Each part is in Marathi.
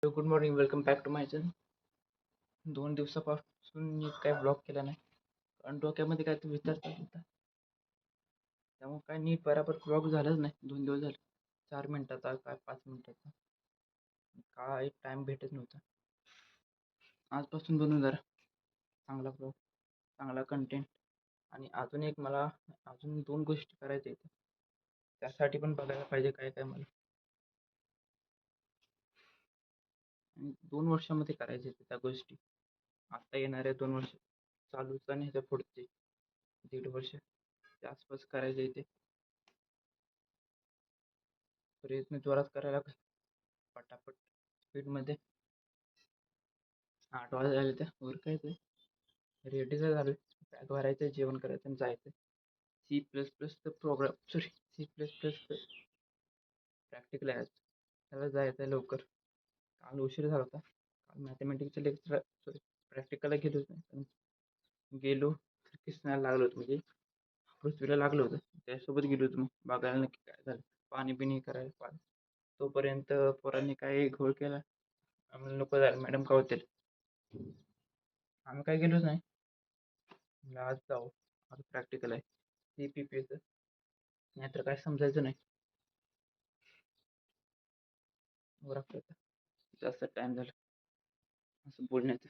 Good morning, welcome back to my channel. 2 दिवसापासून मी काय ब्लॉग केला नाही, कारण डोक्यामध्ये काय तो विचार चालू होता. त्यामुळे काय नीट बराबर ब्लॉग झालंच नाही. 2 दिवस झाले. 4 मिनिटाचा काय 5 मिनिटाचा काय टाइम भेटत नव्हता. आजपासून बनवून जरा चांगला ब्लॉग, चांगला कंटेंट. आणि अजून 2 गोष्टी करायच्या आहेत. त्यासाठी पण बघायला पाहिजे काय काय मला. आणि 2 वर्षामध्ये करायचे आहेत त्या गोष्टी. आता येणाऱ्या 2 वर्ष चालूच आणि ह्याच्या पुढचे 1.5 वर्ष त्या आसपास करायचे ते. प्रयत्न जोरात करायला पटापट स्पीडमध्ये. 8 वाजता आले त्या वर काय ते रेडीच झालं. बॅग भरायचं, जेवण करायचं आणि जायचं. C++ program, sorry, C++ practical आहे आज. त्याला जायचं आहे लवकर. काल उशीर झाला होता. काल मॅथमॅटिक्सचं लेक्चर, सॉरी, प्रॅक्टिकलला गेलो होतो. गेलो तर किसनाला लागलो होतो, म्हणजे पृथ्वीला लागलं होतं. त्यासोबत गेलो होतो. मग बघायला नक्की काय झालं. पाणी बिणी करायला तोपर्यंत पोरांनी काय घोळ केला. आम्हाला नको झालं, मॅडम कावतील. आम्ही काय गेलोच नाही. म्हणलं आज जाऊ, आज प्रॅक्टिकल आहे CPPचं, नाहीतर काय समजायचं नाही. बरं, जास्त टाइम झाला असं बोलण्याचं.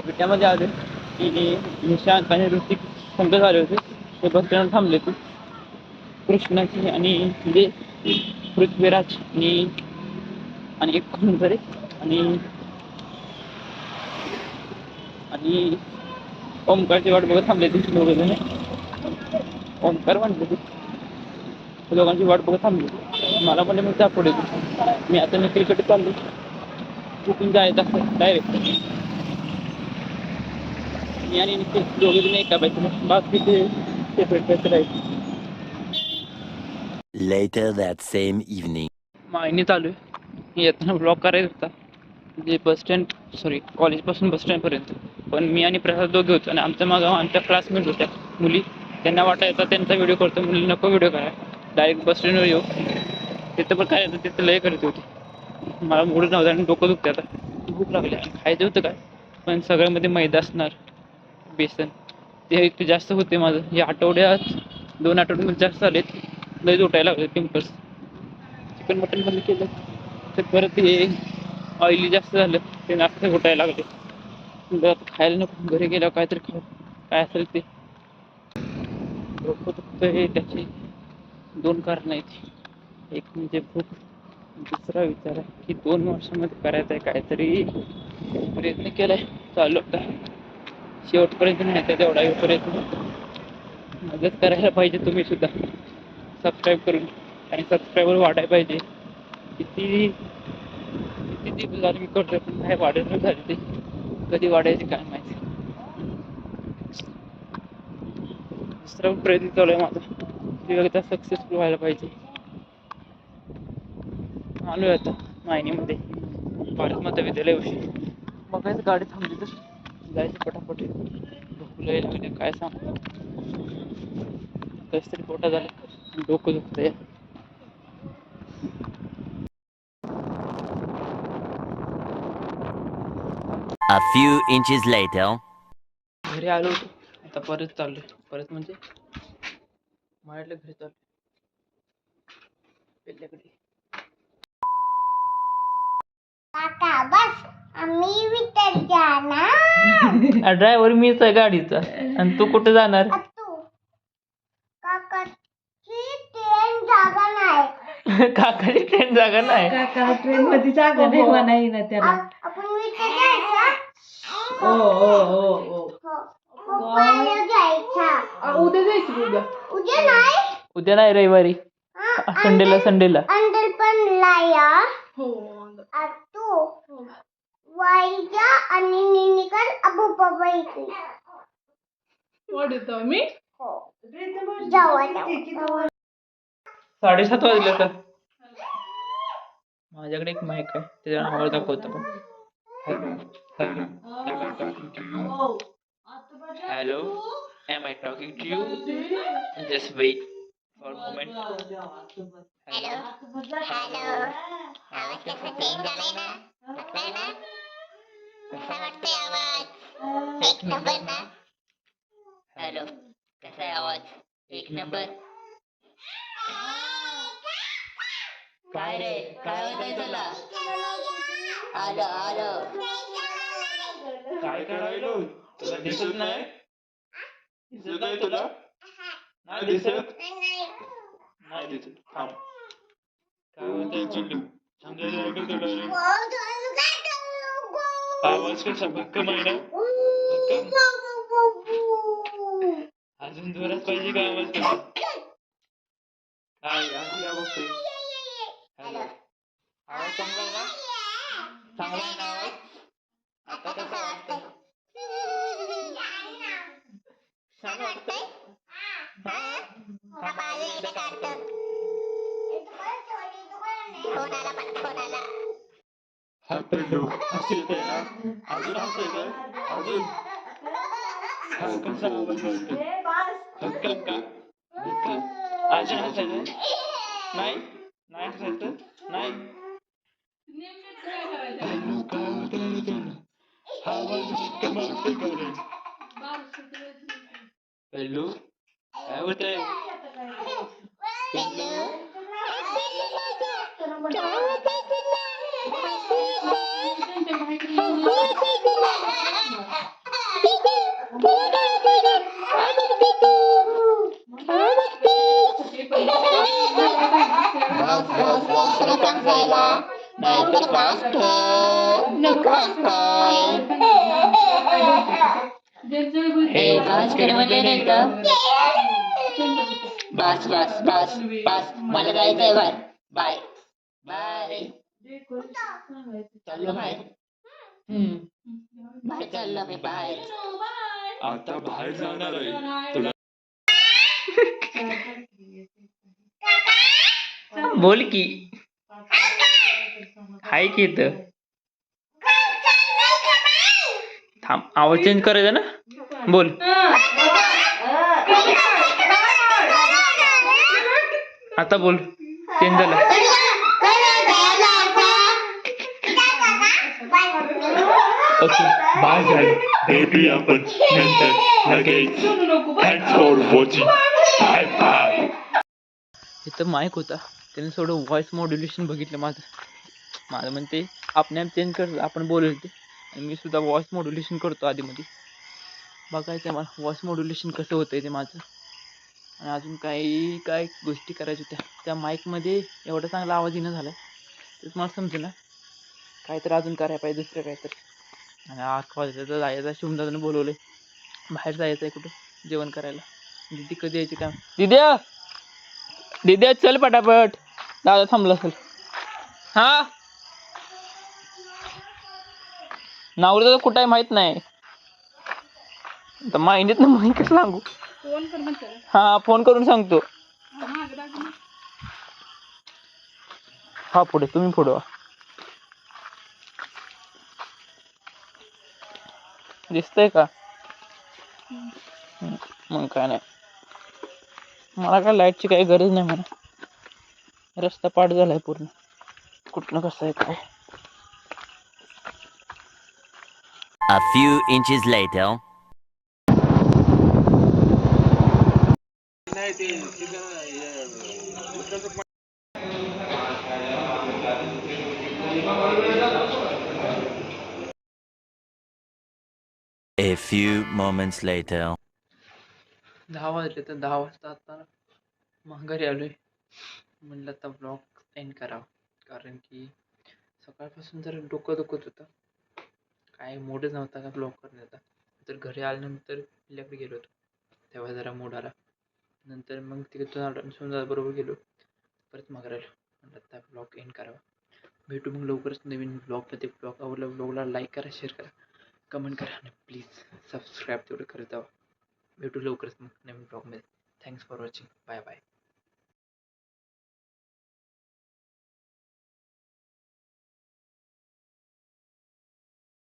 विट्यामध्ये आले की निशांत आणि ऋतिक संघ झाले होते. ते बस स्टँड थांबले होते. कृष्णाची आणि म्हणजे पृथ्वीराज आणि एक कोण तरी आणि ओमकारची वाट बघत थांबले होते दोघेजण. ओमकार म्हणले ते दोघांची वाट बघत थांबली. मला म्हणले मग त्या पुढे मी आता निखिलकडे चाललो. कुठून जायचं असं डायरेक्ट मी आणि निखिल दोघेजण एका बाईकने, बाकी ते सेपरेट पैसे राहील. Later that same evening. मायने चालू आहे. येताना ब्लॉक करायचा होता, म्हणजे बस स्टँड, सॉरी, कॉलेजपासून बस स्टँडपर्यंत. पण मी आणि प्रसाद दोघे होतो आणि आमच्या मागं आमच्या क्लासमेट होत्या मुली. त्यांना वाटायचा त्यांचा व्हिडिओ करतो, मुली नको व्हिडिओ करा, डायरेक्ट बस स्टँडवर येऊ. तिथं पण काय तिथं लय करत होती. मला मूड नव्हता आणि डोकं दुखते. आता भूक लागली, खायचं होतं काय, पण सगळ्यामध्ये मैदा असणार, बेसन, ते जास्त होते माझं. या आठवड्यात 2 आठवड्यामध्ये जास्त झालेत. लय उठायला लागले पिंपल्स. चिकन मटन बंद केलं तर परत हे ऑइली जास्त झालं, ते जास्त उठायला लागले. खायला नको, घरी गेल्यावर काहीतरी खाऊ, काय असेल ते. डोकं दुखतं हे त्याची 2 कारणं आहेत. एक म्हणजे भूक, दुसरा विचार आहे की 2 वर्षामध्ये करायचं आहे काहीतरी. प्रयत्न केलाय, चालू होता. शेवटपर्यंत नाही तेवढा प्रयत्न. मदत करायला पाहिजे तुम्ही सुद्धा, सबस्क्राईब करून. आणि सबस्क्रायबर वाढायला पाहिजे. किती दिवस झाले मी करतोय, पण काय वाढत झाले. ते कधी वाढायचे काय माहिती. दुसरा प्रयत्न चालू आहे माझा, एकदा सक्सेसफुल व्हायला पाहिजे. आलोय आता मायनीमध्ये, भारत माता विद्यालयाविषयी. बघायचं गाडी थांबली तर जायचं पटापट. भूक लय लागली, काय सांगू. कसं तरी पोटा झालं, डोकं दुखतंय. A few inches later. घरी आलो होतो, आता परत चाललोय. परत म्हणजे माझ्याकडे घरी चाललोय, पेल्याकडे. काका बस, आम्ही विचार जाणार. ड्रायव्हर मीच आहे गाडीचा, आणि तू कुठे जाणार? तू काकाची ट्रेन जागा नाही. काकाची ट्रेन जागा नाही. काकाला ट्रेन मध्ये जागा नाही म्हणाई ना त्याला. आपण विचार जायचा. हो पप्पाला जायचा. उद्या जायचं उद्या. उद्या नाही, उद्या नाही, रविवारी. संडेला अंडर पण लाया. हो तू वाईजा आणि निनिकर अबू बाबा इकडे. वाढत मी जाऊ 7:30 वाजले तर. माझ्याकडे एक माईक आहे, त्याच्या नावावर दाखवतो. Hello. Am I talking to you? Just wait for a moment. Hello hello आवाज कसा चेंज झालाय ना बघताय ना कसा वाटतोय आवाज एक नंबर ना हॅलो कसा आहे आवाज एक नंबर काय रे काय होतंय तुला आलो आलो काय करायलो तुला दिसत नाही दिसत नाही तुला नाही दिसत नाही दिसत थांब काय होतंय चिंटू सांगायला तुला आवाज कसा भक्कम आहे ना भक्कम अजून जोरात पाहिजे का आवाज कसा काय असं काय बघतोय हॅलो आवाज चांगला आहे ना चांगला आहे ना आवाज आता कसा वाटतंय छान वाटतंय हा पेंडू हसू येतंय ना अजून हसू येतंय अजून हा कसा आवाज वाटतोय भक्कम का भक्कम अजून हसायचं नाही नाही हसायचं नाही पेंडू काय होतंय रे तुला आवाज भक्कम वाटतोय का रे पेंडू काय होतंय पेंडू नाहीतर पास नको हे पास कर म्हणजे नाही का बस बस बस बस मला जायचंय बाहेर बाय बाय चाललो बाहेर बाहेर चाललो मी बाहेर आता बाहेर जाणार आहे तुला बोल की हाय की इथं थांब आवाज चेंज करायचा ना बोल आता बोल चेंज झालं ओके बाय झालं भेटूया आपण नंतर लगेच thanks for watching bye bye इथं माईक होता त्याने थोडं व्हॉइस मॉड्युलेशन बघितलं माझं म्हणते आपण ॲप चेंज करतो आपण बोलू ते आणि मी सुद्धा व्हॉइस मॉड्युलेशन करतो आधीमध्ये बघायचं मला व्हॉइस मॉड्युलेशन कसं होतं ते माझं आणि अजून काय गोष्टी करायच्या होत्या त्या माईकमध्ये एवढा चांगला आवाज येणं झाला तेच मला समजेल ना काहीतरी अजून करायला पाहिजे दुसरं काहीतरी आणि 8 वाजता जायचं शिवदादानं बोलवलं बाहेर जायचं आहे कुठं जेवण करायला दिदी कधी यायची काय दिद्या चल पटापट दादा थांबला असेल हा नावलं कुठं आहे माहित नाही तर माहितीत ना माहिती कसं सांगू हा फोन करून सांगतो हा पुढे तुम्ही पुढे वा दिसतंय का मग काय नाही मला काय लाईटची काही गरज नाही म्हणा रस्ता पाठ झालाय पूर्ण कुठनं कसं आहे काय A few inches later. A few moments later. 10 वाजले तर 10 वाजता आता माघारी आलोय म्हणलं आता ब्लॉग एंड करावा कारण की सकाळपासून जर डोकं दुखत होतं काय मूडच नव्हता का ब्लॉग करण्याचा तर घरी आल्यानंतर आपल्याकडे गेलो होतो तेव्हा जरा मूड आला नंतर मग तिकडे समजा बरोबर गेलो परत माघारी आलो म्हणलं आता ब्लॉग एंड करावा भेटू मग लवकरच नवीन ब्लॉगमध्ये ब्लॉग आवडला ब्लॉगला लाईक करा शेअर करा कमेंट करा आणि प्लीज सबस्क्राईब तेवढं करत जावा भेटू लवकरच मग नवीन ब्लॉगमध्ये thanks for watching bye bye